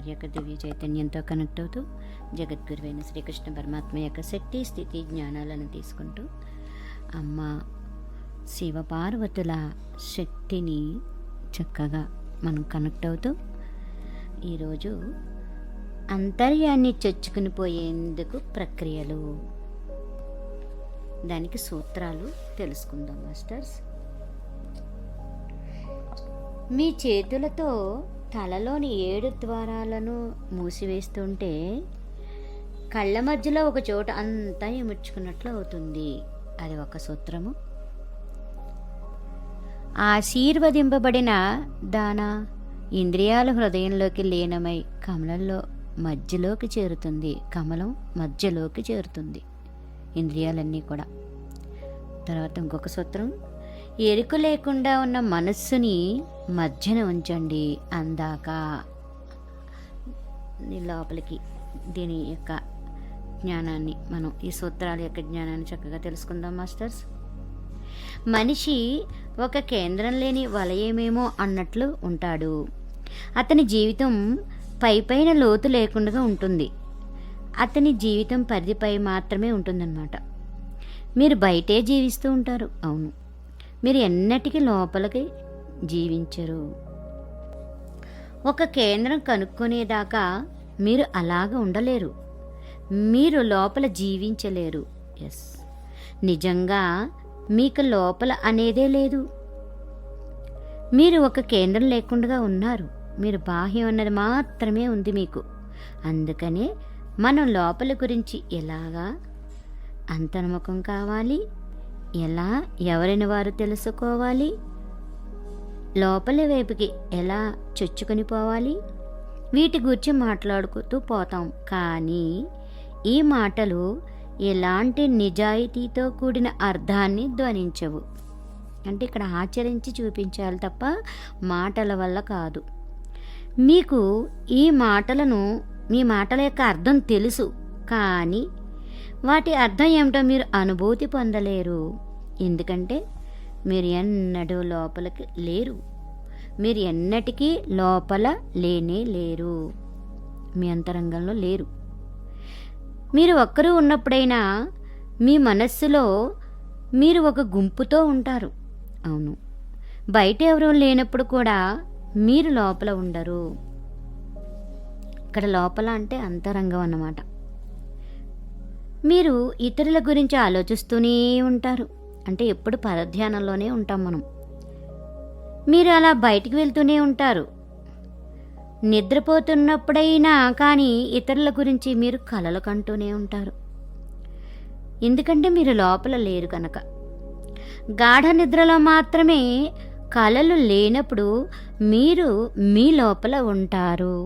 వారి యొక్క దివ్య చైతన్యంతో కనెక్ట్ అవుతూ జగద్గురువైన శ్రీకృష్ణ పరమాత్మ యొక్క శక్తి స్థితి జ్ఞానాలను తీసుకుంటూ అమ్మ శివపార్వతుల శక్తిని చక్కగా మనం కనెక్ట్ అవుతూ ఈరోజు అంతర్యాన్ని చొచ్చుకుని పోయేందుకు ప్రక్రియలు, దానికి సూత్రాలు తెలుసుకుందాం మాస్టర్స్. మీ చేతులతో తలలోని 7 ద్వారాలను మూసివేస్తుంటే కళ్ళ మధ్యలో ఒక చోట అంతా ఎముడ్చుకున్నట్లు అవుతుంది. అది ఒక సూత్రము. ఆశీర్వదింపబడిన దాన ఇంద్రియాల హృదయంలోకి లీనమై కమలంలో మధ్యలోకి చేరుతుంది. కమలం మధ్యలోకి చేరుతుంది ఇంద్రియాలన్నీ కూడా. తర్వాత ఇంకొక సూత్రం, ఎరుక లేకుండా ఉన్న మనస్సుని మధ్యన ఉంచండి అందాక. లోపలికి దీని యొక్క జ్ఞానాన్ని మనం ఈ సూత్రాల యొక్క జ్ఞానాన్ని చక్కగా తెలుసుకుందాం మాస్టర్స్. మనిషి ఒక కేంద్రం లేని వలయమేమో అన్నట్లు ఉంటాడు. అతని జీవితం పైపైన లోతు లేకుండా ఉంటుంది. అతని జీవితం పరిధిపై మాత్రమే ఉంటుందన్నమాట. మీరు బయటే జీవిస్తూ ఉంటారు, అవును, మీరు ఎన్నటికీ లోపలికి జీవించరు. ఒక కేంద్రం కనుక్కునేదాకా మీరు అలాగ ఉండలేరు. మీరు లోపల జీవించలేరు. ఎస్, నిజంగా మీకు లోపల అనేదే లేదు. మీరు ఒక కేంద్రం లేకుండా ఉన్నారు. మీరు బాహ్యం అన్నది మాత్రమే ఉంది మీకు. అందుకనే మనం లోపల గురించి ఎలాగా అంతర్ముఖం కావాలి, ఎలా ఎవరిని వారు తెలుసుకోవాలి, లోపలి వైపుకి ఎలా చొచ్చుకొని పోవాలి, వీటి గురించి మాట్లాడుకుంటూ పోతాం. కానీ ఈ మాటలు ఎలాంటి నిజాయితీతో కూడిన అర్థాన్ని ధ్వనించవు. అంటే ఇక్కడ ఆచరించి చూపించాలి తప్ప మాటల వల్ల కాదు. మీకు ఈ మాటలను, మీ మాటల యొక్క అర్థం తెలుసు, కానీ వాటి అర్థం ఏమిటో మీరు అనుభూతి పొందలేరు. ఎందుకంటే మీరు ఎన్నడూ లోపలికి లేరు. మీరు ఎన్నటికీ లోపల లేనే లేరు. మీ అంతరంగంలో లేరు. మీరు ఒక్కరూ ఉన్నప్పుడైనా మీ మనస్సులో మీరు ఒక గుంపుతో ఉంటారు, అవును. బయట ఎవరూ లేనప్పుడు కూడా మీరు లోపల ఉండరు. ఇక్కడ లోపల అంటే అంతరంగం అన్నమాట. మీరు ఇతరుల గురించి ఆలోచిస్తూనే ఉంటారు. అంటే ఎప్పుడు పరధ్యానంలోనే ఉంటాం మనం. మీరు అలా బయటికి వెళ్తూనే ఉంటారు. నిద్రపోతున్నప్పుడైనా కానీ ఇతరుల గురించి మీరు కలలు కంటూనే ఉంటారు. ఎందుకంటే మీరు లోపల లేరు కనుక. గాఢ నిద్రలో మాత్రమే కలలు లేనప్పుడు మీరు మీ లోపల ఉంటారు.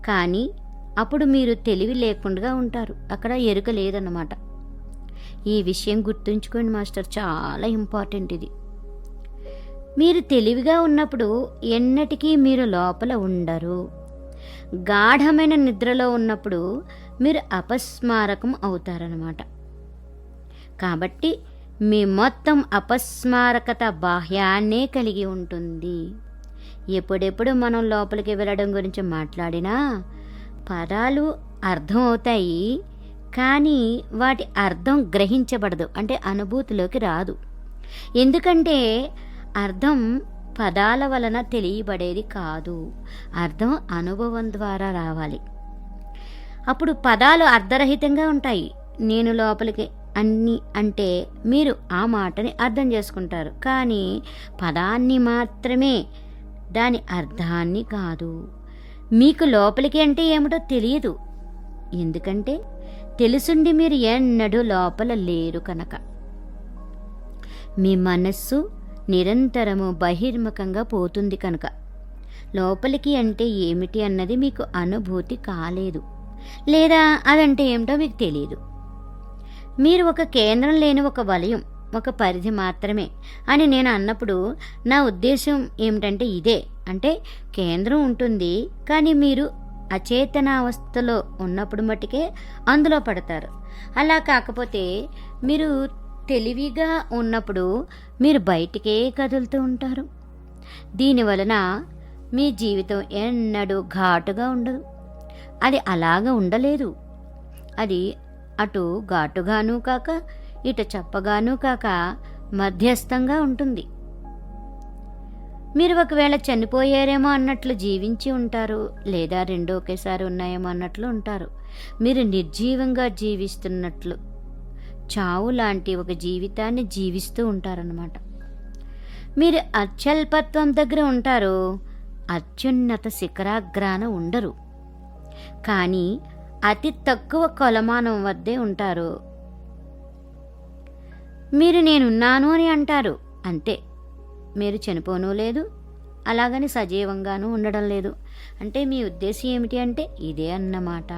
కానీ అప్పుడు మీరు తెలివి లేకుండా ఉంటారు. అక్కడ ఎరుక లేదన్నమాట. ఈ విషయం గుర్తుంచుకోండి మాస్టర్, చాలా ఇంపార్టెంట్ ఇది. మీరు తెలివిగా ఉన్నప్పుడు ఎన్నటికీ మీరు లోపల ఉండరు. గాఢమైన నిద్రలో ఉన్నప్పుడు మీరు అపస్మారకం అవుతారన్నమాట. కాబట్టి మీ మొత్తం అపస్మారకత బాహ్యాన్నే కలిగి ఉంటుంది. ఎప్పుడెప్పుడు మనం లోపలికి వెళ్ళడం గురించి మాట్లాడినా పదాలు అర్థం అవుతాయి, కానీ వాటి అర్థం గ్రహించబడదు. అంటే అనుభూతిలోకి రాదు. ఎందుకంటే అర్థం పదాల వలన తెలియబడేది కాదు. అర్థం అనుభవం ద్వారా రావాలి. అప్పుడు పదాలు అర్ధరహితంగా ఉంటాయి. నేను లోపలికి అన్ని అంటే మీరు ఆ మాటని అర్థం చేసుకుంటారు, కానీ పదాన్ని మాత్రమే, దాని అర్థాన్ని కాదు. మీకు లోపలికి అంటే ఏమిటో తెలియదు. ఎందుకంటే తెలుసుండి మీరు ఎన్నడూ లోపల లేరు కనుక. మీ మనస్సు నిరంతరము బహిర్ముఖంగా పోతుంది కనుక లోపలికి అంటే ఏమిటి అన్నది మీకు అనుభూతి కాలేదు, లేదా అదంటే ఏమిటో మీకు తెలియదు. మీరు ఒక కేంద్రం లేని ఒక వలయం, ఒక పరిధి మాత్రమే అని నేను అన్నప్పుడు నా ఉద్దేశం ఏమిటంటే ఇదే. అంటే కేంద్రం ఉంటుంది, కానీ మీరు అచేతనావస్థలో ఉన్నప్పుడు మట్టుకే అందులో పడతారు. అలా కాకపోతే మీరు తెలివిగా ఉన్నప్పుడు మీరు బయటికే కదులుతూ ఉంటారు. దీనివలన మీ జీవితం ఎన్నడూ ఘాటుగా ఉండదు. అది అలాగా ఉండలేదు. అది అటు ఘాటుగానూ కాక ఇటు చప్పగానూ కాక మధ్యస్థంగా ఉంటుంది. మీరు ఒకవేళ చనిపోయారేమో అన్నట్లు జీవించి ఉంటారు, లేదా రెండు ఒకేసారి ఉన్నాయేమో అన్నట్లు ఉంటారు. మీరు నిర్జీవంగా జీవిస్తున్నట్లు చావు లాంటి ఒక జీవితాన్ని జీవిస్తూ ఉంటారన్నమాట. మీరు అత్యల్పత్వం దగ్గర ఉంటారు, అత్యున్నత శిఖరాగ్రాన ఉండరు. కానీ అతి తక్కువ కొలమానం వద్దే ఉంటారు. మీరు నేనున్నాను అని అంటారు, అంతే. మీరు చనిపోనూ లేదు, అలాగని సజీవంగానూ ఉండడం లేదు. అంటే మీ ఉద్దేశం ఏమిటి అంటే ఇదే అన్నమాట.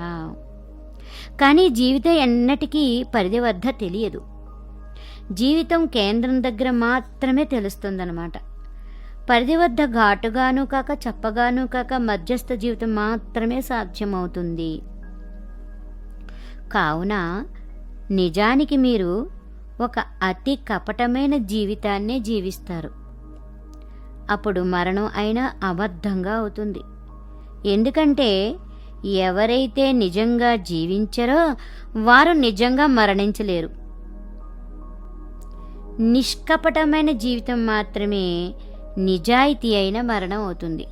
కానీ జీవితం ఎన్నటికీ పరిధి వద్ద తెలియదు. జీవితం కేంద్రం దగ్గర మాత్రమే తెలుస్తుందన్నమాట. పరిధి వద్ద ఘాటుగాను కాక చప్పగాను కాక మధ్యస్థ జీవితం మాత్రమే సాధ్యమవుతుంది. కావున నిజానికి మీరు ఒక అతి కపటమైన జీవితాన్నే జీవిస్తారు. అప్పుడు మరణం అయినా అబద్ధంగా అవుతుంది. ఎందుకంటే ఎవరైతే నిజంగా జీవించరో వారు నిజంగా మరణించలేరు. నిష్కపటమైన జీవితం మాత్రమే నిజాయితీ అయిన మరణం అవుతుంది.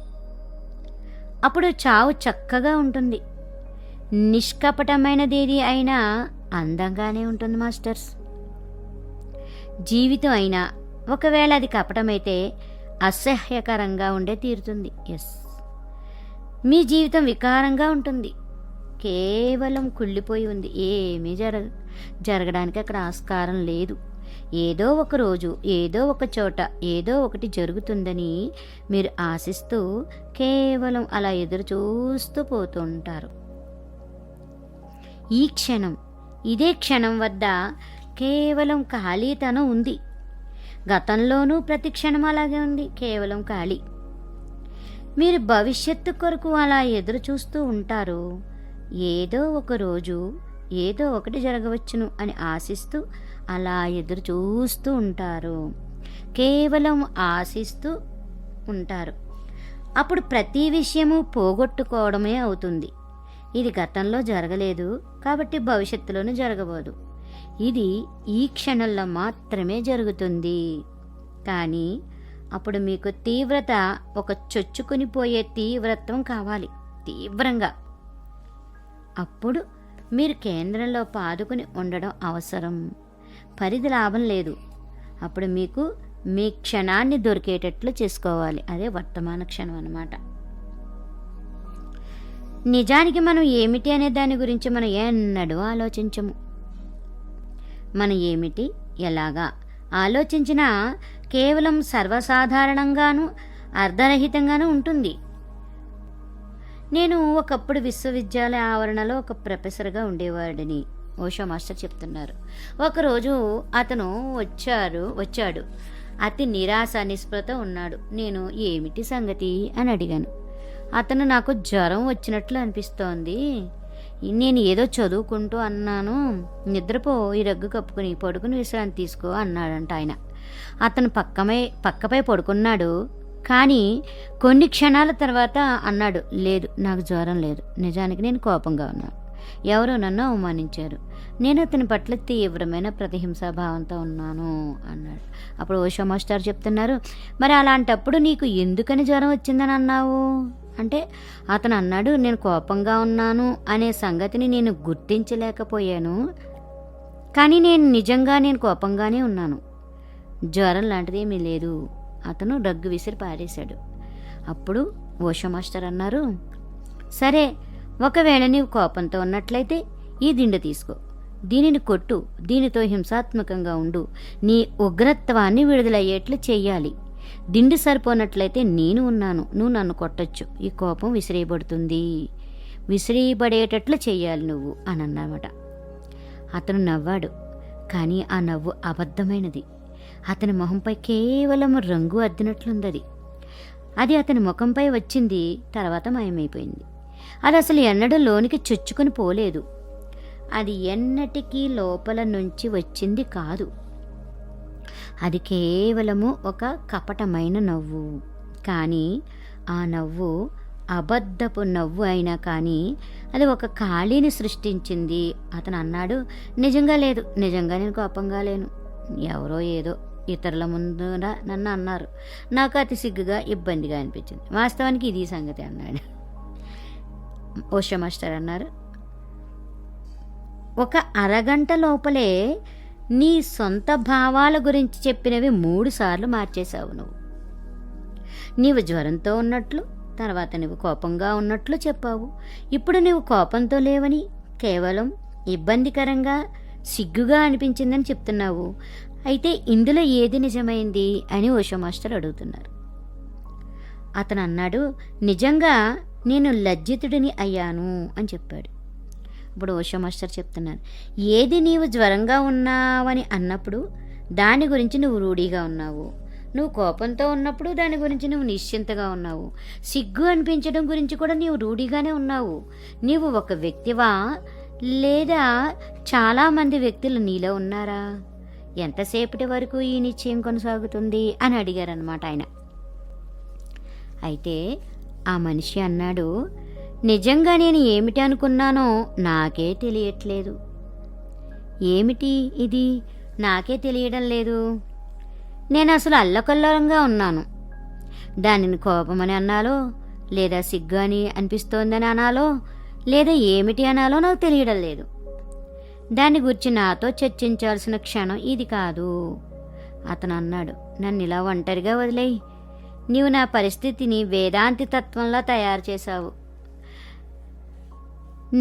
అప్పుడు చావు చక్కగా ఉంటుంది. నిష్కపటమైనదేది అయినా అందంగానే ఉంటుంది మాస్టర్స్. జీవితం అయినా ఒకవేళ అది కపటమైతే అసహ్యకరంగా ఉండే తీరుతుంది. ఎస్, మీ జీవితం వికారంగా ఉంటుంది. కేవలం కుళ్ళిపోయి ఉంది. ఏమీ జరగడానికి అక్కడ ఆస్కారం లేదు. ఏదో ఒక రోజు ఏదో ఒక చోట ఏదో ఒకటి జరుగుతుందని మీరు ఆశిస్తూ కేవలం అలా ఎదురు చూస్తూ పోతూ ఉంటారు. ఈ క్షణం, ఇదే క్షణం వద్ద కేవలం ఖాళీతనం ఉంది. గతంలోనూ ప్రతి క్షణం అలాగే ఉంది, కేవలం ఖాళీ. మీరు భవిష్యత్తు కొరకు అలా ఎదురు చూస్తూ ఉంటారు. ఏదో ఒక రోజు ఏదో ఒకటి జరగవచ్చును అని ఆశిస్తూ అలా ఎదురు చూస్తూ ఉంటారు. కేవలం ఆశిస్తూ ఉంటారు. అప్పుడు ప్రతి విషయము పోగొట్టుకోవడమే అవుతుంది. ఇది గతంలో జరగలేదు కాబట్టి భవిష్యత్తులోనూ జరగబోదు. ఇది ఈ క్షణంలో మాత్రమే జరుగుతుంది. కానీ అప్పుడు మీకు తీవ్రత, ఒక చొచ్చుకుని పోయే తీవ్రత్వం కావాలి, తీవ్రంగా. అప్పుడు మీరు కేంద్రంలో పాదుకుని ఉండడం అవసరం. పరిధి లాభం లేదు. అప్పుడు మీకు మీ క్షణాన్ని దొరికేటట్లు చేసుకోవాలి. అదే వర్తమాన క్షణం అన్నమాట. నిజానికి మనం ఏమిటి అనే దాని గురించి మనం ఎన్నడూ ఆలోచించము. మనం ఏమిటి, ఎలాగా ఆలోచించినా కేవలం సర్వసాధారణంగాను అర్ధరహితంగానూ ఉంటుంది. నేను ఒకప్పుడు విశ్వవిద్యాలయ ఆవరణలో ఒక ప్రొఫెసర్గా ఉండేవాడిని. ఓషో మాస్టర్ చెప్తున్నారు. ఒకరోజు అతను వచ్చాడు. అతి నిరాశ నిస్పృహతో ఉన్నాడు. నేను ఏమిటి సంగతి అని అడిగాను. అతను నాకు జ్వరం వచ్చినట్లు అనిపిస్తోంది, నేను ఏదో చదువుకుంటూ అన్నాను, నిద్రపో, ఈ రగ్గు కప్పుకుని పడుకుని విశ్రాంతి తీసుకో అన్నాడంట ఆయన. అతను పక్కపై పడుకున్నాడు. కానీ కొన్ని క్షణాల తర్వాత అన్నాడు, లేదు, నాకు జ్వరం లేదు, నిజానికి నేను కోపంగా ఉన్నాను, ఎవరో నన్ను అవమానించారు, నేను అతని పట్ల తీవ్రమైన ప్రతిహింసాభావంతో ఉన్నాను అన్నాడు. అప్పుడు ఓషో మాస్టర్ చెప్తున్నారు, మరి అలాంటప్పుడు నీకు ఎందుకని జ్వరం వచ్చిందని అన్నావు అంటే అతను అన్నాడు, నేను కోపంగా ఉన్నాను అనే సంగతిని నేను గుర్తించలేకపోయాను, కానీ నేను కోపంగానే ఉన్నాను, జ్వరం లాంటిది ఏమీ లేదు. అతను రగ్గు విసిరి పారేశాడు. అప్పుడు ఓషో మాస్టర్ అన్నారు, సరే, ఒకవేళ నీవు కోపంతో ఉన్నట్లయితే ఈ దిండు తీసుకో, దీనిని కొట్టు, దీనితో హింసాత్మకంగా ఉండు, నీ ఉగ్రత్వాన్ని విడుదలయ్యేట్లు చెయ్యాలి. దిండు సరిపోనట్లయితే నేను ఉన్నాను, నువ్వు నన్ను కొట్టచ్చు, ఈ కోపం విసిరేయబడేటట్లు చెయ్యాలి నువ్వు అని అన్నమాట. అతను నవ్వాడు. కానీ ఆ నవ్వు అబద్ధమైనది. అతని మొహంపై కేవలం రంగు అద్దినట్లుందది. అది అతని ముఖంపై వచ్చింది, తర్వాత మాయమైపోయింది. అది అసలు ఎన్నడూ లోనికి చొచ్చుకొని పోలేదు. అది ఎన్నటికీ లోపల నుంచి వచ్చింది కాదు. అది కేవలము ఒక కపటమైన నవ్వు. కానీ ఆ నవ్వు అబద్ధపు నవ్వు అయినా కానీ అది ఒక ఖాళీని సృష్టించింది. అతను అన్నాడు, నిజంగా లేదు, నిజంగా నేను కోపంగా లేను. ఎవరో ఏదో ఇతరుల ముందున నన్ను అన్నారు, నాకు అతి సిగ్గుగా ఇబ్బందిగా అనిపించింది. వాస్తవానికి ఇది సంగతి అన్నాడు. ఓషో మాస్టర్ అన్నారు, ఒక అరగంట లోపలే నీ సొంత భావాల గురించి చెప్పినవి 3 సార్లు మార్చేశావు. నీవు జ్వరంతో ఉన్నట్లు, తర్వాత నువ్వు కోపంగా ఉన్నట్లు చెప్పావు. ఇప్పుడు నువ్వు కోపంతో లేవని, కేవలం ఇబ్బందికరంగా సిగ్గుగా అనిపించిందని చెప్తున్నావు. అయితే ఇందులో ఏది నిజమైంది అని ఓషో మాస్టర్ అడుగుతున్నారు. అతను అన్నాడు, నిజంగా నేను లజ్జితుడిని అయ్యాను అని చెప్పాడు. ఇప్పుడు ఓషో మాస్టర్ చెప్తున్నారు, ఏది నీవు జ్వరంగా ఉన్నావని అన్నప్పుడు దాని గురించి నువ్వు రూఢిగా ఉన్నావు. నువ్వు కోపంతో ఉన్నప్పుడు దాని గురించి నువ్వు నిశ్చింతగా ఉన్నావు. సిగ్గు అనిపించడం గురించి కూడా నీవు రూఢిగానే ఉన్నావు. నీవు ఒక వ్యక్తివా లేదా చాలామంది వ్యక్తులు నీలో ఉన్నారా? ఎంతసేపటి వరకు ఈ నిశ్చయం కొనసాగుతుంది అని అడిగారనమాట ఆయన. అయితే ఆ మనిషి అన్నాడు, నిజంగా నేను ఏమిటి అనుకున్నానో నాకే తెలియట్లేదు. ఏమిటి ఇది? నాకే తెలియడం లేదు. నేను అసలు అల్లకల్లోలంగా ఉన్నాను. దానిని కోపమని అనాలో, లేదా సిగ్గు అని అనిపిస్తోందని అనాలో, లేదా ఏమిటి అనాలో నాకు తెలియడం లేదు. దాని గురించి నాతో చర్చించాల్సిన క్షణం ఇది కాదు. అతను అన్నాడు, నన్ను ఇలా ఒంటరిగా వదిలేయి. నీవు నా పరిస్థితిని వేదాంతి తత్వంలా తయారు చేశావు.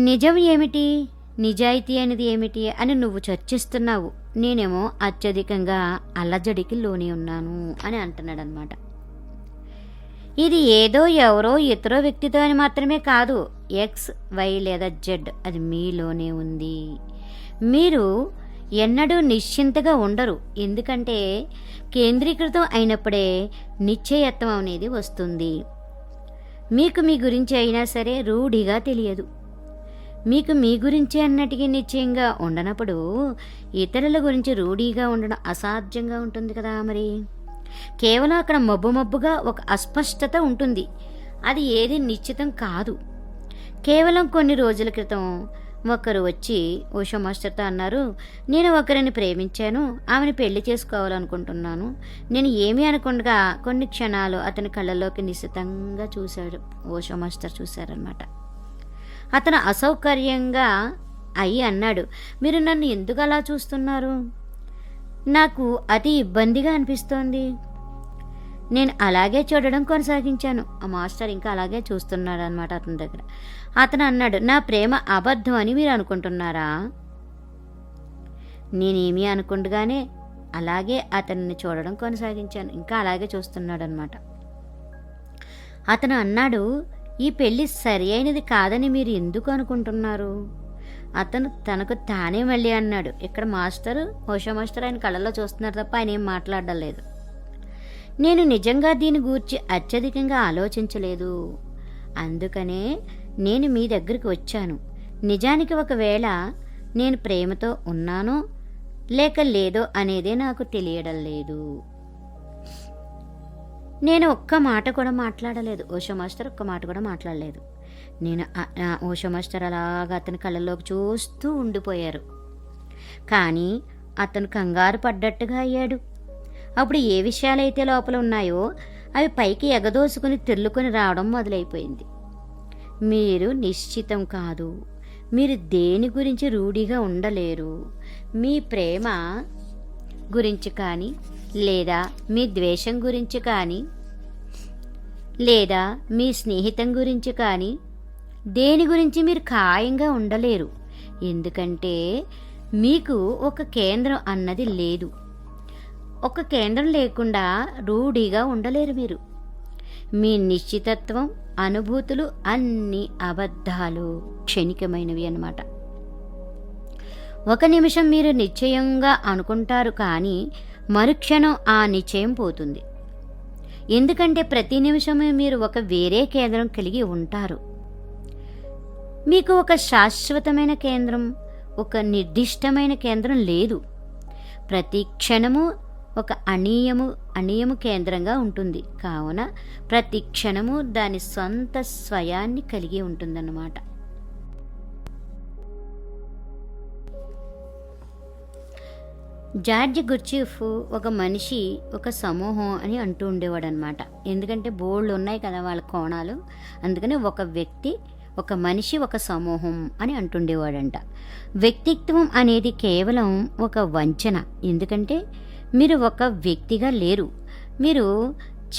నిజం ఏమిటి, నిజాయితీ అనేది ఏమిటి అని నువ్వు చర్చిస్తున్నావు. నేనేమో అత్యధికంగా అల్లజడికి లోని ఉన్నాను అని అంటున్నాడు అనమాట. ఇది ఏదో ఎవరో ఇతరో వ్యక్తితో అని మాత్రమే కాదు, ఎక్స్, వై లేదా జెడ్, అది మీలోనే ఉంది. మీరు ఎన్నడూ నిశ్చింతగా ఉండరు. ఎందుకంటే కేంద్రీకృతం అయినప్పుడే నిశ్చయత్వం అనేది వస్తుంది. మీకు మీ గురించి అయినా సరే రూఢిగా తెలియదు. మీకు మీ గురించి అన్నటికీ నిశ్చయంగా ఉండనప్పుడు ఇతరుల గురించి రూఢిగా ఉండడం అసాధ్యంగా ఉంటుంది కదా. మరి కేవలం అక్కడ మబ్బుగా ఒక అస్పష్టత ఉంటుంది. అది ఏది నిశ్చితం కాదు. కేవలం కొన్ని రోజుల క్రితం ఒకరు వచ్చి ఓషో మాస్టర్తో అన్నారు, నేను ఒకరిని ప్రేమించాను, ఆమెను పెళ్లి చేసుకోవాలనుకుంటున్నాను. నేను ఏమీ అనకుండా కొన్ని క్షణాలు అతని కళ్ళలోకి నిశితంగా చూశాడు. ఓషో మాస్టర్ చూశారనమాట. అతను అసౌకర్యంగా అయ్యి అన్నాడు, మీరు నన్ను ఎందుకు అలా చూస్తున్నారు? నాకు అతి ఇబ్బందిగా అనిపిస్తోంది. నేను అలాగే చూడడం కొనసాగించాను. ఆ మాస్టర్ ఇంకా అలాగే చూస్తున్నాడు అనమాట అతని దగ్గర. అతను అన్నాడు, నా ప్రేమ అబద్ధం అని మీరు అనుకుంటున్నారా? నేనేమీ అనుకుండగానే అలాగే అతన్ని చూడడం కొనసాగించాను. ఇంకా అలాగే చూస్తున్నాడు అనమాట. అతను అన్నాడు, ఈ పెళ్ళి సరి అయినది కాదని మీరు ఎందుకు అనుకుంటున్నారు? అతను తనకు తానే మళ్ళీ అన్నాడు. ఇక్కడ మాస్టరు, ఓషో మాస్టర్ ఆయన కళ్ళలో చూస్తున్నారు తప్ప ఆయన ఏం మాట్లాడడం లేదు. నేను నిజంగా దీని గూర్చి అత్యధికంగా ఆలోచించలేదు. అందుకనే నేను మీ దగ్గరికి వచ్చాను. నిజానికి ఒకవేళ నేను ప్రేమతో ఉన్నానో లేక లేదో అనేదే నాకు తెలియడం లేదు. నేను ఒక్క మాట కూడా మాట్లాడలేదు. ఓషో మాస్టర్ ఒక్క మాట కూడా మాట్లాడలేదు. నేను ఓషో మాస్టర్ అలాగా అతని కళ్ళలోకి చూస్తూ ఉండిపోయారు. కానీ అతను కంగారు పడ్డట్టుగా అయ్యాడు. అప్పుడు ఏ విషయాలైతే లోపల ఉన్నాయో అవి పైకి ఎగదోసుకుని తెల్లుకొని రావడం మొదలైపోయింది. మీరు నిశ్చితం కాదు. మీరు దేని గురించి రూఢిగా ఉండలేరు. మీ ప్రేమ గురించి కానీ, లేదా మీ ద్వేషం గురించి కానీ, లేదా మీ స్నేహితం గురించి కానీ, దేని గురించి మీరు ఖాయంగా ఉండలేరు. ఎందుకంటే మీకు ఒక కేంద్రం అన్నది లేదు. ఒక కేంద్రం లేకుండా రూఢిగా ఉండలేరు మీరు. మీ నిశ్చితత్వం, అనుభూతులు అన్నీ అబద్ధాలు, క్షణికమైనవి అన్నమాట. ఒక నిమిషం మీరు నిశ్చయంగా అనుకుంటారు, కానీ మరుక్షణం ఆ నిశ్చయం పోతుంది. ఎందుకంటే ప్రతి నిమిషమే మీరు ఒక వేరే కేంద్రం కలిగి ఉంటారు. మీకు ఒక శాశ్వతమైన కేంద్రం, ఒక నిర్దిష్టమైన కేంద్రం లేదు. ప్రతి క్షణము ఒక అణీయము కేంద్రంగా ఉంటుంది. కావున ప్రతి క్షణము దాని స్వంత స్వయాన్ని కలిగి ఉంటుందన్నమాట. జార్జ్ గుర్చీఫ్ ఒక మనిషి ఒక సమూహం అని అంటూ ఉండేవాడు అనమాట. ఎందుకంటే బోల్డ్ ఉన్నాయి కదా వాళ్ళ కోణాలు, అందుకని ఒక వ్యక్తి, ఒక మనిషి, ఒక సమూహం అని అంటుండేవాడంట. వ్యక్తిత్వం అనేది కేవలం ఒక వంచన. ఎందుకంటే మీరు ఒక వ్యక్తిగా లేరు, మీరు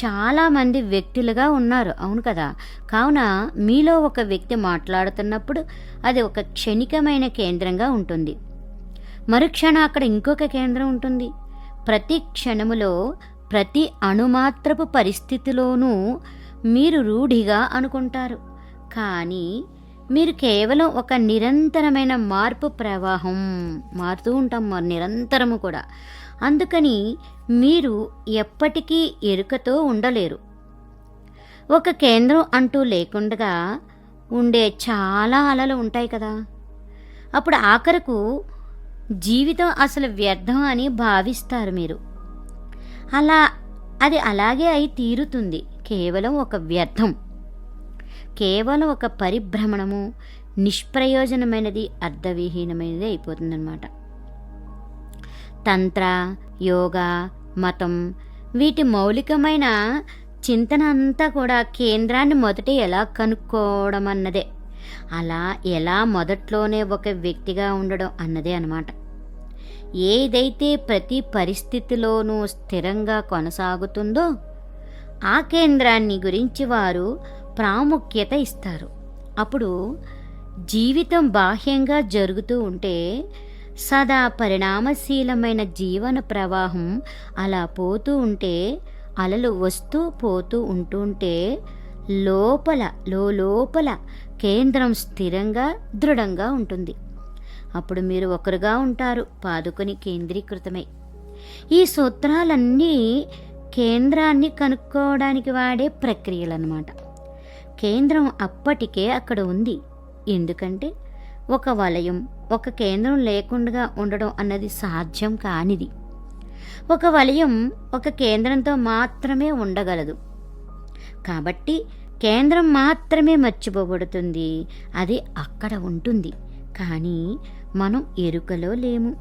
చాలామంది వ్యక్తులుగా ఉన్నారు. అవును కదా. కావున మీలో ఒక వ్యక్తి మాట్లాడుతున్నప్పుడు అది ఒక క్షణికమైన కేంద్రంగా ఉంటుంది. మరుక్షణం అక్కడ ఇంకొక కేంద్రం ఉంటుంది. ప్రతి క్షణములో ప్రతి అణుమాత్రపు పరిస్థితిలోనూ మీరు రూఢిగా అనుకుంటారు. కానీ మీరు కేవలం ఒక నిరంతరమైన మార్పు ప్రవాహం, మారుతూ ఉంటాం నిరంతరము కూడా. అందుకని మీరు ఎప్పటికీ ఎరుకతో ఉండలేరు. ఒక కేంద్రం అంటూ లేకుండా ఉండే చాలా అలలు ఉంటాయి కదా. అప్పుడు ఆఖరకు జీవితం అసలు వ్యర్థం అని భావిస్తారు మీరు. అది అలాగే అయి తీరుతుంది. కేవలం ఒక వ్యర్థం, కేవలం ఒక పరిభ్రమణము, నిష్ప్రయోజనమైనది, అర్థవిహీనమైనది అయిపోతుందన్నమాట. తంత్ర, యోగా, మతం వీటి మౌలికమైన చింతన అంతా కూడా కేంద్రాన్ని మొదట ఎలా కనుక్కోవడం అన్నదే. అలా ఎలా మొదట్లోనే ఒక వ్యక్తిగా ఉండడం అన్నదే అన్నమాట. ఏదైతే ప్రతి పరిస్థితిలోనూ స్థిరంగా కొనసాగుతుందో ఆ కేంద్రాన్ని గురించి వారు ప్రాముఖ్యత ఇస్తారు. అప్పుడు జీవితం బాహ్యంగా జరుగుతూ ఉంటే సదా పరిణామశీలమైన జీవన ప్రవాహం అలా పోతూ ఉంటే, అలలు వస్తూ పోతూ ఉంటుంటే లోపల కేంద్రం స్థిరంగా దృఢంగా ఉంటుంది. అప్పుడు మీరు ఒకరుగా ఉంటారు, పాదుకొని కేంద్రీకృతమై. ఈ సూత్రాలన్నీ కేంద్రాన్ని కనుక్కోవడానికి వాడే ప్రక్రియలన్నమాట. కేంద్రం అప్పటికే అక్కడ ఉంది. ఎందుకంటే ఒక వలయం, ఒక కేంద్రం లేకుండా ఉండడం అన్నది సాధ్యం కానిది. ఒక వలయం ఒక కేంద్రంతో మాత్రమే ఉండగలదు. కాబట్టి కేంద్రం మాత్రమే మర్చిపోబడుతుంది, అది అక్కడ ఉంటుంది. కానీ మనం ఎరుకలో లేము.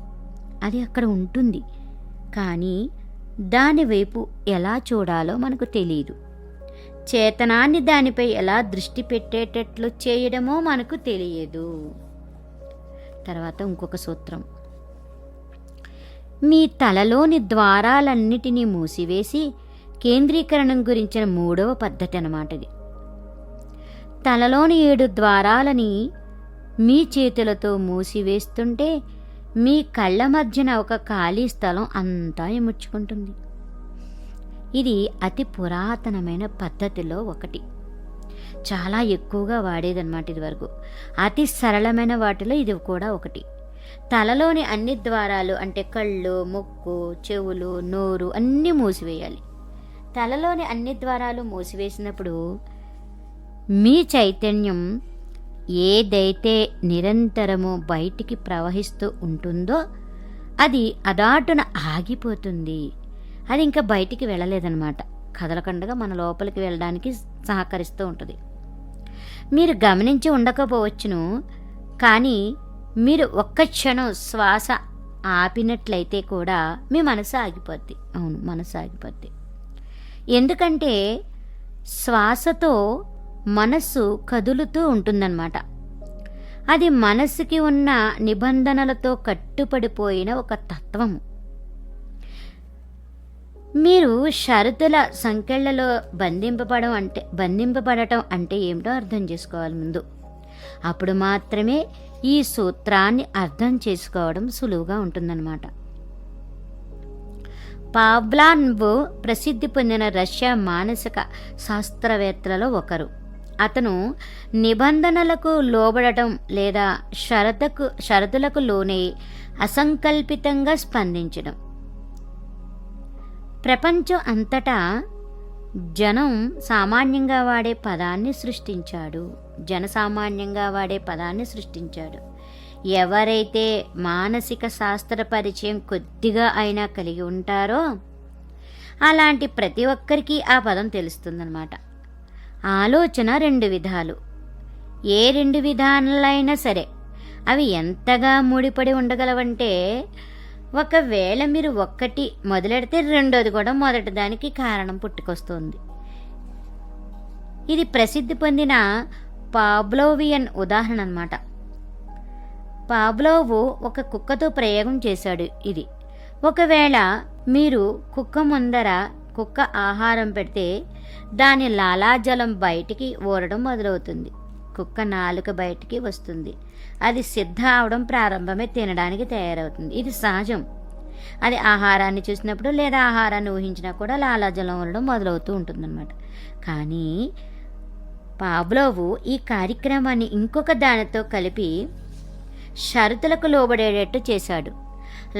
అది అక్కడ ఉంటుంది, కానీ దాని వైపు ఎలా చూడాలో మనకు తెలియదు. చేతనాన్ని దానిపై ఎలా దృష్టి పెట్టేటట్లు చేయడమో మనకు తెలియదు. తర్వాత ఇంకొక సూత్రం, మీ తలలోని ద్వారాలన్నిటినీ మూసివేసి కేంద్రీకరణం గురించిన 3వ పద్ధతి అన్నమాట ఇది. తలలోని 7 ద్వారాలని మీ చేతులతో మూసివేస్తుంటే మీ కళ్ళ మధ్యన ఒక ఖాళీ స్థలం అంతా ఇముడ్చుకుంటుంది. ఇది అతి పురాతనమైన పద్ధతిలో ఒకటి. చాలా ఎక్కువగా వాడేదన్నమాట ఇది వరకు. అతి సరళమైన వాటిలో ఇది కూడా ఒకటి. తలలోని అన్ని ద్వారాలు అంటే కళ్ళు, ముక్కు, చెవులు, నోరు అన్నీ మూసివేయాలి. తలలోని అన్ని ద్వారాలు మూసివేసినప్పుడు మీ చైతన్యం ఏదైతే నిరంతరము బయటికి ప్రవహిస్తూ ఉంటుందో అది అదాటున ఆగిపోతుంది. అది ఇంకా బయటికి వెళ్ళలేదన్నమాట. కదలకుండా మన లోపలికి వెళ్ళడానికి సహకరిస్తూ ఉంటుంది. మీరు గమనించి ఉండకపోవచ్చును, కానీ మీరు ఒక్క క్షణం శ్వాస ఆపినట్లయితే కూడా మీ మనసు ఆగిపోద్ది. అవును, మనసు ఆగిపోద్ది. ఎందుకంటే శ్వాసతో మనస్సు కదులుతూ ఉంటుందన్నమాట. అది మనస్సుకి ఉన్న నిబంధనలతో కట్టుపడిపోయిన ఒక తత్వము. మీరు షరతుల సంకెళ్లలో బంధింపబడటం అంటే ఏమిటో అర్థం చేసుకోవాలి ముందు. అప్పుడు మాత్రమే ఈ సూత్రాన్ని అర్థం చేసుకోవడం సులువుగా ఉంటుందన్నమాట. పావ్లావ్ ప్రసిద్ధి పొందిన రష్యా మానసిక శాస్త్రవేత్తలలో ఒకరు. అతను నిబంధనలకు లోబడటం లేదా షరతులకు లోనే అసంకల్పితంగా స్పందించడం. ప్రపంచం అంతటా జనసామాన్యంగా వాడే పదాన్ని సృష్టించాడు. ఎవరైతే మానసిక శాస్త్ర పరిచయం కొద్దిగా అయినా కలిగి ఉంటారో అలాంటి ప్రతి ఒక్కరికి ఆ పదం తెలుస్తుందన్నమాట. ఆలోచన 2 విధాలు. ఏ 2 విధానాలైనా సరే అవి ఎంతగా ముడిపడి ఉండగలవంటే, ఒకవేళ మీరు ఒక్కటి మొదలెడితే రెండోది కూడా మొదటి దానికి కారణం పుట్టుకొస్తుంది. ఇది ప్రసిద్ధి పొందిన పావ్లోవియన్ ఉదాహరణ అన్నమాట. పావ్లోవు ఒక కుక్కతో ప్రయోగం చేశాడు. ఇది ఒకవేళ మీరు కుక్క ముందర కుక్క ఆహారం పెడితే దాని లాలాజలం బయటికి ఊరడం మొదలవుతుంది. కుక్క నాలుక బయటికి వస్తుంది. అది సిద్ధ అవడం ప్రారంభమే తినడానికి తయారవుతుంది. ఇది సహజం. అది ఆహారాన్ని చూసినప్పుడు లేదా ఆహారాన్ని ఊహించినా కూడా లాలాజలం ఊరడం మొదలవుతూ ఉంటుందన్నమాట. కానీ పావ్లోవు ఈ కార్యక్రమాన్ని ఇంకొక దానితో కలిపి షరతులకు లోబడేటట్టు చేశాడు.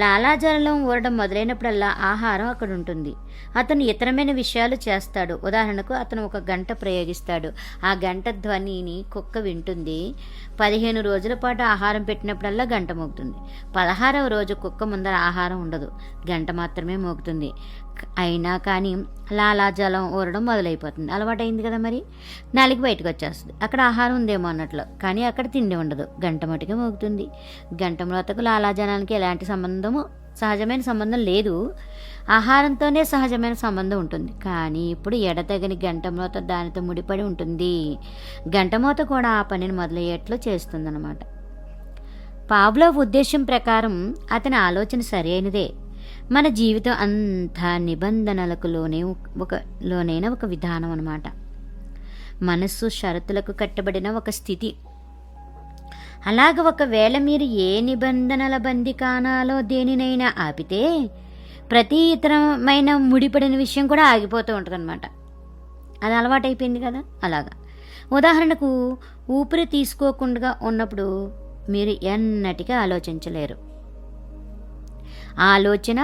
లాలాజలం ఊరడం మొదలైనప్పుడల్లా ఆహారం అక్కడ ఉంటుంది. అతను ఇతరమైన విషయాలు చేస్తాడు. ఉదాహరణకు అతను ఒక గంట ప్రయోగిస్తాడు. ఆ గంట ధ్వనిని కుక్క వింటుంది. 15 రోజుల పాటు ఆహారం పెట్టినప్పుడల్లా గంట మోగుతుంది. 16వ రోజు కుక్క ముందర ఆహారం ఉండదు, గంట మాత్రమే మోగుతుంది. అయినా కానీ లాలాజలం ఊరడం మొదలైపోతుంది. అలవాటైంది కదా, మరి నాలుగు బయటకు వచ్చేస్తుంది. అక్కడ ఆహారం ఉందేమో అన్నట్లు, కానీ అక్కడ తిండి ఉండదు, గంట మటుకే మోగుతుంది. గంట మ్రోతకు లాలాజలానికి ఎలాంటి సహజమైన సంబంధం లేదు. ఆహారంతోనే సహజమైన సంబంధం ఉంటుంది. కానీ ఇప్పుడు ఎడతెగని గంట మ్రోత దానితో ముడిపడి ఉంటుంది. గంట మోత కూడా ఆ పనిని మొదలయ్యేట్లు చేస్తుందన్నమాట. పావ్లోవ్ ఉద్దేశం ప్రకారం అతని ఆలోచన సరైనదే. మన జీవితం అంతా నిబంధనలకు లోనైన ఒక విధానం అన్నమాట. మనస్సు షరతులకు కట్టబడిన ఒక స్థితి. అలాగ ఒకవేళ మీరు ఏ నిబంధనల బందికానాలో దేనినైనా ఆపితే ప్రతి ఇతరమైన ముడిపడిన విషయం కూడా ఆగిపోతూ ఉంటుంది అనమాట. అది అలవాటైపోయింది కదా. అలాగా ఉదాహరణకు ఊపిరి తీసుకోకుండా ఉన్నప్పుడు మీరు ఎన్నటికీ ఆలోచించలేరు. ఆలోచన,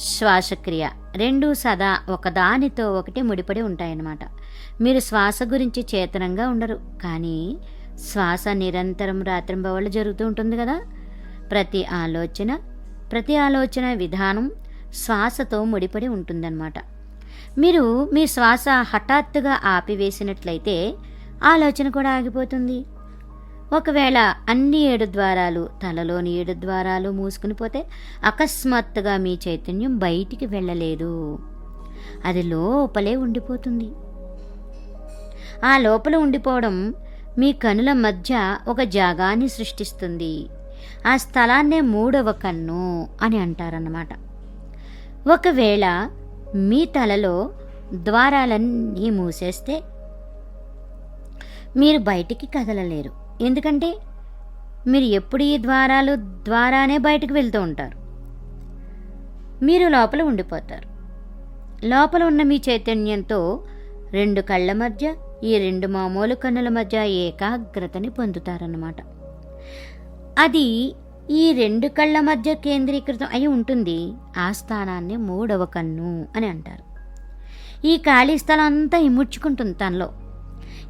శ్వాసక్రియ రెండూ సదా ఒకదానితో ఒకటి ముడిపడి ఉంటాయన్నమాట. మీరు శ్వాస గురించి చేతనంగా ఉండరు, కానీ శ్వాస నిరంతరం రాత్రింబవళ్ళు జరుగుతూ ఉంటుంది కదా. ప్రతి ఆలోచన విధానం శ్వాసతో ముడిపడి ఉంటుందన్నమాట. మీరు మీ శ్వాస హఠాత్తుగా ఆపివేసినట్లయితే ఆలోచన కూడా ఆగిపోతుంది. ఒకవేళ అన్ని 7 ద్వారాలు, తలలోని 7 ద్వారాలు మూసుకుని పోతే అకస్మాత్తుగా మీ చైతన్యం బయటికి వెళ్ళలేదు, అది లోపలే ఉండిపోతుంది. ఆ లోపల ఉండిపోవడం మీ కనుల మధ్య ఒక జాగాన్ని సృష్టిస్తుంది. ఆ స్థలాన్నే 3వ కన్ను అని అంటారన్నమాట. ఒకవేళ మీ తలలో ద్వారాలన్నీ మూసేస్తే మీరు బయటికి కదలలేరు. ఎందుకంటే మీరు ఎప్పుడు ఈ ద్వారానే బయటకు వెళ్తూ ఉంటారు. మీరు లోపల ఉండిపోతారు. లోపల ఉన్న మీ చైతన్యంతో 2 కళ్ళ మధ్య, ఈ 2 మామూలు కన్నుల మధ్య ఏకాగ్రతని పొందుతారన్నమాట. అది ఈ 2 కళ్ళ మధ్య కేంద్రీకృతం అయి ఉంటుంది. ఆ స్థానాన్ని 3వ కన్ను అని అంటారు. ఈ ఖాళీ స్థలం అంతా ఇముడ్చుకుంటుంది తనలో.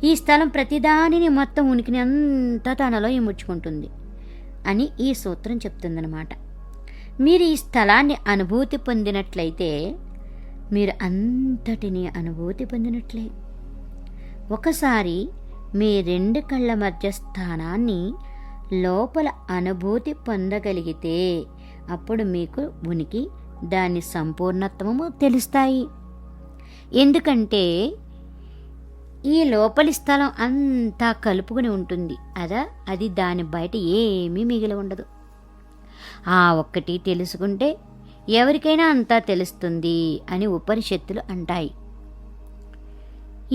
ఈ స్థలం ప్రతిదానిని మొత్తం ఉనికిని అంతా తనలో ఇముడ్చుకుంటుంది అని ఈ సూత్రం చెప్తుందన్నమాట. మీరు ఈ స్థలాన్ని అనుభూతి పొందినట్లయితే మీరు అంతటిని అనుభూతి పొందినట్లే. ఒకసారి మీ 2 కళ్ళ మధ్య స్థానాన్ని లోపల అనుభూతి పొందగలిగితే అప్పుడు మీకు ఉనికి, దాని సంపూర్ణత్వము తెలుస్తాయి. ఎందుకంటే ఈ లోపలి స్థలం అంతా కలుపుకుని ఉంటుంది. అది దాని బయట ఏమీ మిగిలి ఉండదు. ఆ ఒక్కటి తెలుసుకుంటే ఎవరికైనా అంతా తెలుస్తుంది అని ఉపనిషత్తులు అంటాయి.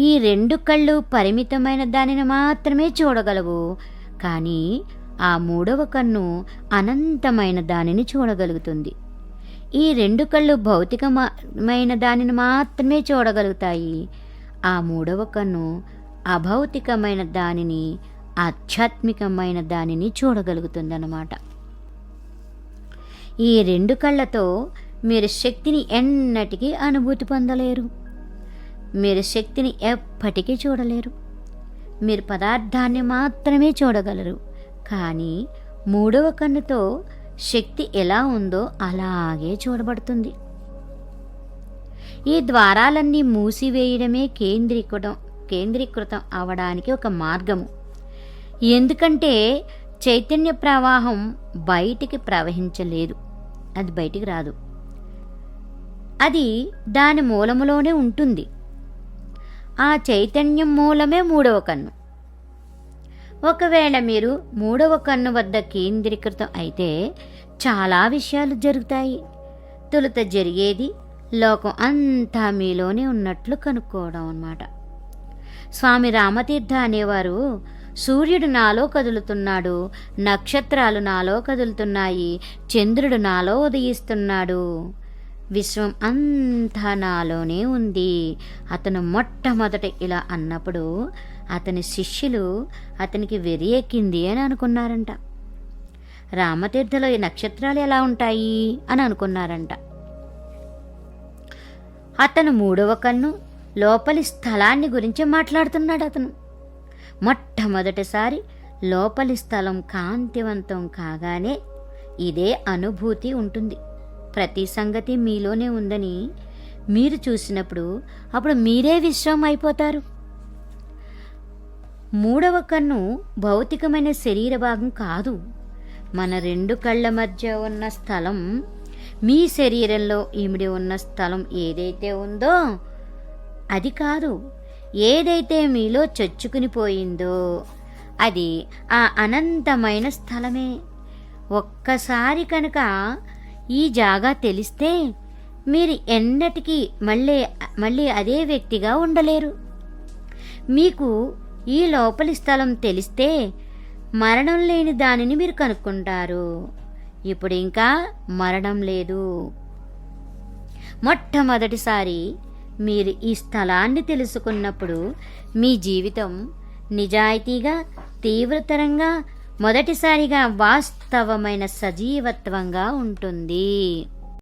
ఈ 2 కళ్ళు పరిమితమైన దానిని మాత్రమే చూడగలవు, కానీ ఆ 3వ కన్ను అనంతమైన దానిని చూడగలుగుతుంది. ఈ 2 కళ్ళు భౌతికమైన దానిని మాత్రమే చూడగలుగుతాయి. ఆ 3వ కన్ను అభౌతికమైన దానిని, ఆధ్యాత్మికమైన దానిని చూడగలుగుతుందన్నమాట. ఈ 2 కళ్ళతో మీరు శక్తిని ఎన్నటికీ అనుభూతి పొందలేరు. మీరు శక్తిని ఎప్పటికీ చూడలేరు. మీరు పదార్థాన్ని మాత్రమే చూడగలరు, కానీ మూడవ కన్నుతో శక్తి ఎలా ఉందో అలాగే చూడబడుతుంది. ఈ ద్వారాలన్నీ మూసివేయడమే కేంద్రీకృతం అవడానికి ఒక మార్గము. ఎందుకంటే చైతన్య ప్రవాహం బయటికి ప్రవహించలేదు, అది బయటికి రాదు, అది దాని మూలములోనే ఉంటుంది. ఆ చైతన్యం మూలమే మూడవ కన్ను. ఒకవేళ మీరు మూడవ కన్ను వద్ద కేంద్రీకృతం అయితే చాలా విషయాలు జరుగుతాయి. తొలుత జరిగేది లోకం అంతా మీలోనే ఉన్నట్లు కనుక్కోవడం అన్నమాట. స్వామి రామతీర్థ అనేవారు, సూర్యుడు నాలో కదులుతున్నాడు, నక్షత్రాలు నాలో కదులుతున్నాయి, చంద్రుడు నాలో ఉదయిస్తున్నాడు, విశ్వం అంతా నాలోనే ఉంది. అతను మొట్టమొదట ఇలా అన్నప్పుడు అతని శిష్యులు అతనికి వెర్రి ఎక్కింది అని అనుకున్నారంట. రామతీర్థలో ఈ నక్షత్రాలు ఎలా ఉంటాయి అని అనుకున్నారంట. అతను మూడవ కన్ను లోపలి స్థలాన్ని గురించి మాట్లాడుతున్నాడు. అతను మొట్టమొదటిసారి లోపలి స్థలం కాంతివంతం కాగానే ఇదే అనుభూతి ఉంటుంది. ప్రతి సంగతి మీలోనే ఉందని మీరు చూసినప్పుడు అప్పుడు మీరే విశ్వం అయిపోతారు. మూడవ కన్ను భౌతికమైన శరీర భాగం కాదు. మన రెండు కళ్ళ మధ్య ఉన్న స్థలం, మీ శరీరంలో ఇమిడి ఉన్న స్థలం ఏదైతే ఉందో అది కాదు. ఏదైతే మీలో చొచ్చుకుని పోయిందో అది ఆ అనంతమైన స్థలమే. ఒక్కసారి కనుక ఈ జాగా తెలిస్తే మీరు ఎన్నటికీ మళ్ళీ అదే వ్యక్తిగా ఉండలేరు. మీకు ఈ లోపలి స్థలం తెలిస్తే మరణం లేని దానిని మీరు కనుక్కుంటారు. ఇప్పుడు ఇంకా మరణం లేదు. మొట్టమొదటిసారి మీరు ఈ స్థలాన్ని తెలుసుకున్నప్పుడు మీ జీవితం నిజాయితీగా, తీవ్రతరంగా, మొదటిసారిగా వాస్తవమైన సజీవత్వంగా ఉంటుంది.